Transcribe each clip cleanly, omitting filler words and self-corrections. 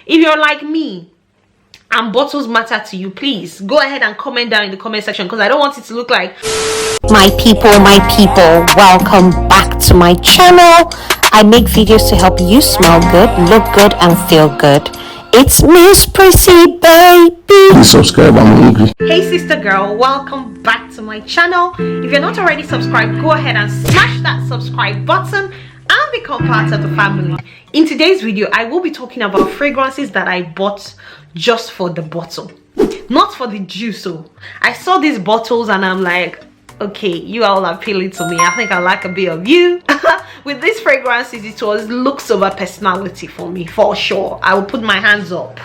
If you're like me and bottles matter to you, please go ahead and comment down in the comment section, because I don't want it to look like my people, welcome back to my channel. I make videos to help you smell good, look good, and feel good. It's Miss Prissy, baby. Please subscribe, I'm hungry. Hey sister girl, welcome back to my channel. If you're not already subscribed, go ahead and smash that subscribe button and become part of the family. In today's video, I will be talking about fragrances that I bought just for the bottle, not for the juice. So I saw these bottles and I'm like, okay, you all are appealing to me. I think I like a bit of you. With these fragrances, it was looks over personality for me, for sure. I will put my hands up.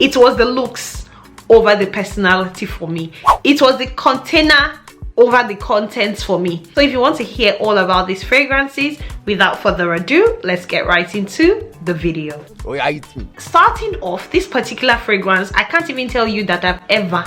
It was the looks over the personality for me. It was the container over the contents for me. So if you want to hear all about these fragrances, without further ado, let's get right into the video. Starting off, this particular fragrance, I can't even tell you that I've ever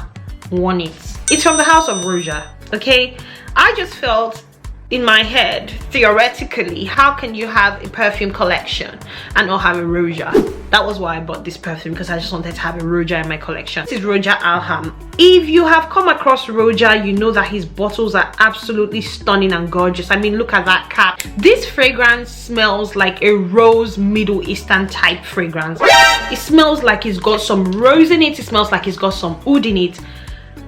worn it. It's from the house of Roja. Okay, I just felt in my head, theoretically, how can you have a perfume collection and not have a Roja? That was why I bought this perfume, because I just wanted to have a Roja in my collection. This is Roja Alham. If you have come across Roja, you know that his bottles are absolutely stunning and gorgeous. I mean, look at that cap. This fragrance smells like a rose Middle Eastern type fragrance. It smells like it's got some rose in it. It smells like it's got some oud in it.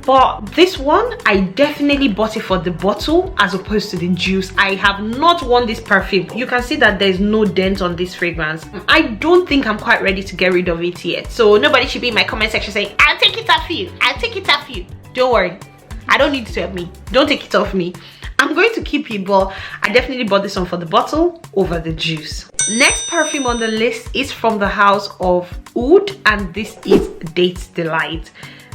But this one, I definitely bought it for the bottle as opposed to the juice. I have not worn this perfume. You can see that there's no dent on this fragrance. I don't think I'm quite ready to get rid of it yet. So nobody should be in my comment section saying, I'll take it off you. I'll take it off you. Don't worry. I don't need it to help me. Don't take it off me. I'm going to keep it, but I definitely bought this one for the bottle over the juice. Next perfume on the list is from the house of Oud, and this is Date Delight.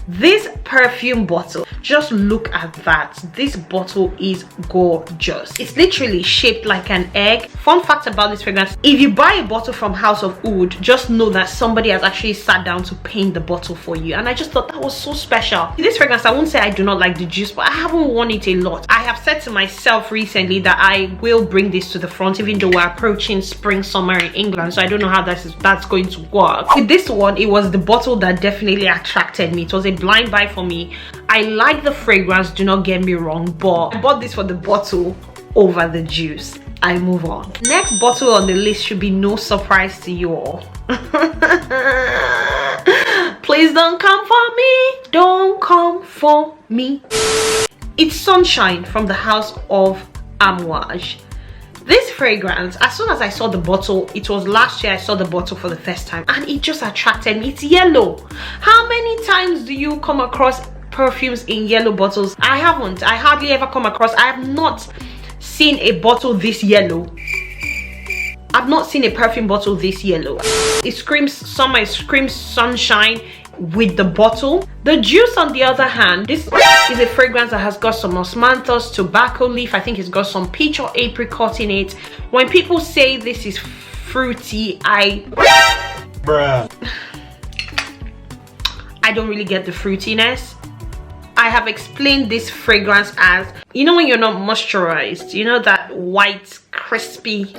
This perfume bottle, just look at that. This bottle is gorgeous. It's literally shaped like an egg. Fun fact about this fragrance, if you buy a bottle from House of Oud, just know that somebody has actually sat down to paint the bottle for you, and I just thought that was so special. This fragrance, I won't say I do not like the juice, but I haven't worn it a lot. I have said to myself recently that I will bring this to the front, even though we're approaching spring summer in England, so I don't know how that's going to work. With this one, it was the bottle that definitely attracted me. It was a blind buy for me. I like the fragrance, do not get me wrong, but I bought this for the bottle over the juice. I move on. Next bottle on the list should be no surprise to you all. Please don't come for me. Don't come for me. It's Sunshine from the house of Amouage. This fragrance, as soon as I saw the bottle, it was last year I saw the bottle for the first time, and it just attracted me. It's yellow. How many times do you come across perfumes in yellow bottles? I haven't. I hardly ever come across. I have not seen a bottle this yellow. I've not seen a perfume bottle this yellow. It screams summer, it screams sunshine with the bottle. The juice, on the other hand, this is a fragrance that has got some osmanthus, tobacco leaf. I think it's got some peach or apricot in it. When people say this is fruity, I don't really get the fruitiness. I have explained this fragrance as, you know, when you're not moisturized, you know, that white, crispy,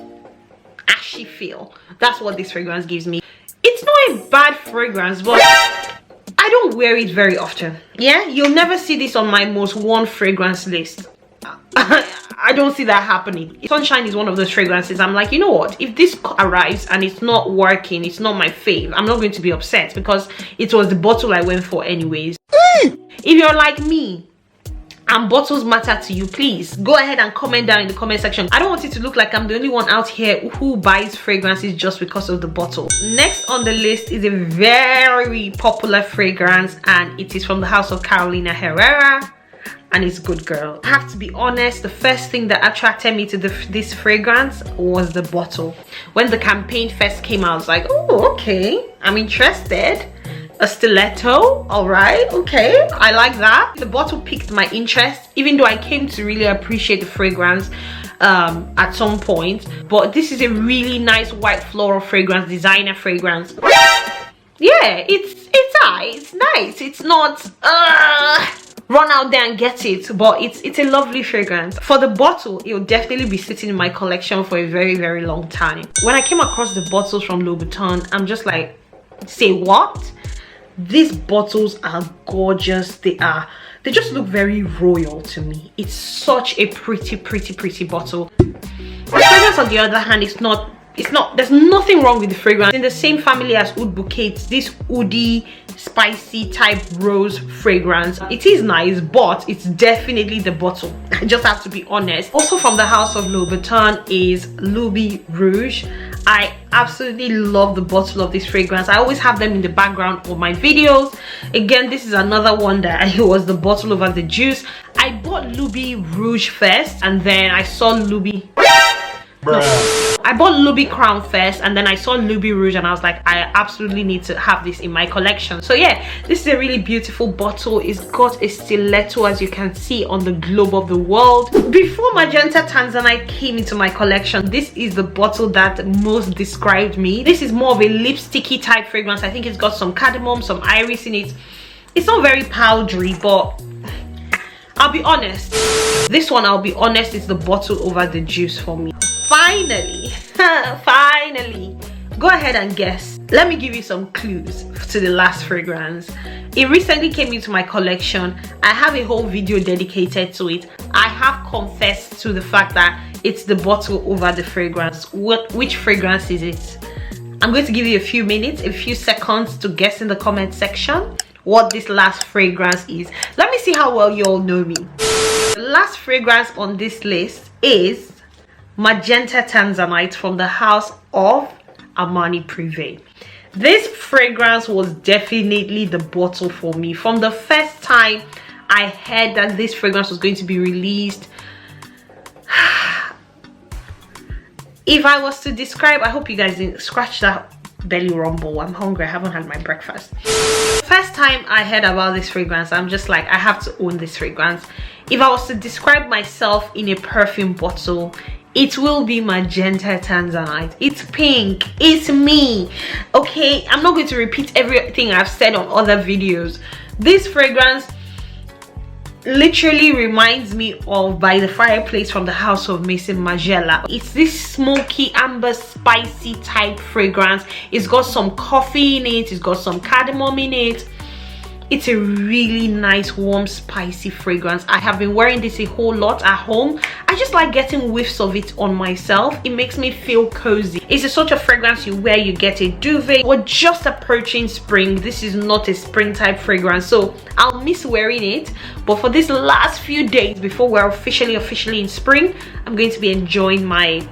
ashy feel. That's what this fragrance gives me. It's not a bad fragrance, but I don't wear it very often. Yeah, you'll never see this on my most worn fragrance list. I don't see that happening. Sunshine is one of those fragrances I'm like, you know what, if this arrives and it's not working, it's not my fave, I'm not going to be upset, because it was the bottle I went for anyways. If you're like me and bottles matter to you, please go ahead and comment down in the comment section. I don't want it to look like I'm the only one out here who buys fragrances just because of the bottle. Next on the list is a very popular fragrance, and it is from the house of Carolina Herrera, and it's Good Girl. I have to be honest, the first thing that attracted me to this fragrance was the bottle. When the campaign first came out, I was like, oh, okay, I'm interested. A stiletto, all right, okay, I like that. The bottle piqued my interest, even though I came to really appreciate the fragrance at some point. But this is a really nice white floral fragrance, designer fragrance. Yeah, it's nice. It's not run out there and get it, but it's a lovely fragrance. For the bottle, it will definitely be sitting in my collection for a very, very long time. When I came across the bottles from Vuitton, I'm just like, Say what? These bottles are gorgeous. They just look very royal to me. It's such a pretty bottle. The fragrance on the other hand is not, there's nothing wrong with the fragrance. In the same family as Oud Bouquets, this woody spicy type rose fragrance. It is nice, but it's definitely the bottle. I just have to be honest. Also from the house of Vuitton is Loubi Rouge. I absolutely love the bottle of this fragrance. I always have them in the background of my videos. Again, this is another one that it was the bottle over the juice. I bought Loubi Rouge first, and then I saw Loubi. No, I bought Loubi Crown first, and then I saw Loubi Rouge, and I was like, I absolutely need to have this in my collection. So yeah, this is a really beautiful bottle. It's got a stiletto, as you can see, on the globe of the world. Before Magenta Tanzanite came into my collection, this is the bottle that most described me. This is more of a lipsticky type fragrance. I think it's got some cardamom, some iris in it. It's not very powdery, but I'll be honest, this one, I'll be honest, is the bottle over the juice for me. Finally, finally, go ahead and guess. Let me give you some clues to the last fragrance. It recently came into my collection. I have a whole video dedicated to it. I have confessed to the fact that it's the bottle over the fragrance. Which fragrance is it? I'm going to give you a few minutes, a few seconds to guess in the comment section what this last fragrance is. Let me see how well you all know me. The last fragrance on this list is Magenta Tanzanite from the house of Armani Prive. This fragrance was definitely the bottle for me. From the first time I heard that this fragrance was going to be released, if I was to describe, I hope you guys didn't scratch that belly rumble. I'm hungry. I haven't had my breakfast. First time I heard about this fragrance, I'm just like, I have to own this fragrance. If I was to describe myself in a perfume bottle, it will be Magenta Tanzanite. It's pink. It's me. Okay, I'm not going to repeat everything I've said on other videos. This fragrance literally reminds me of By the Fireplace from the house of Maison Margiela. It's this smoky amber spicy type fragrance. It's got some coffee in it. It's got some cardamom in it. It's a really nice warm spicy fragrance. I have been wearing this a whole lot at home. I just like getting whiffs of it on myself. It makes me feel cozy. It's the sort of fragrance you wear, you get a duvet. We're just approaching spring. This is not a spring type fragrance, so I'll miss wearing it. But for these last few days before we're officially in spring, I'm going to be enjoying my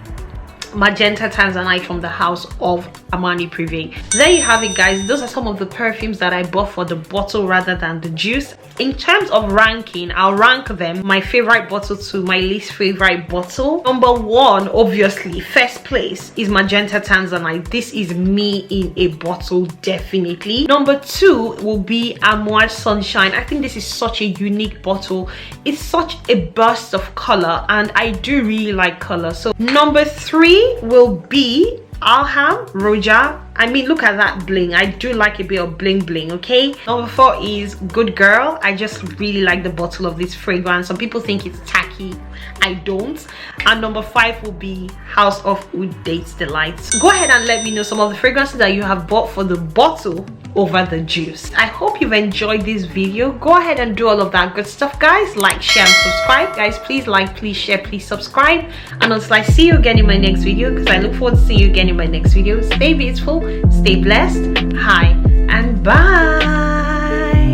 Magenta Tanzanite from the house of Armani Prive. There you have it, guys. Those are some of the perfumes that I bought for the bottle rather than the juice. In terms of ranking, I'll rank them, my favorite bottle to my least favorite bottle. Number one, obviously, first place is Magenta Tanzanite. This is me in a bottle, definitely. Number two will be Amouage Sunshine. I think this is such a unique bottle. It's such a burst of color, and I do really like color. So number three will be Roja. I mean, look at that bling. I do like a bit of bling bling. Okay, number four is Good Girl. I just really like the bottle of this fragrance. Some people think it's tacky, I don't. And number five will be House of Oud Dates Delights. Go ahead and let me know some of the fragrances that you have bought for the bottle over the juice. I hope you've enjoyed this video. Go ahead and do all of that good stuff, guys. Like, share, and subscribe. Guys, please like, please share, please subscribe. And until I see you again in my next video, because I look forward to seeing you again in my next video, stay beautiful, stay blessed, hi, and bye.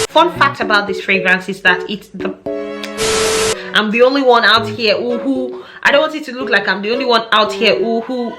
Fun fact about this fragrance is that I'm the only one out here who I don't want it to look like I'm the only one out here who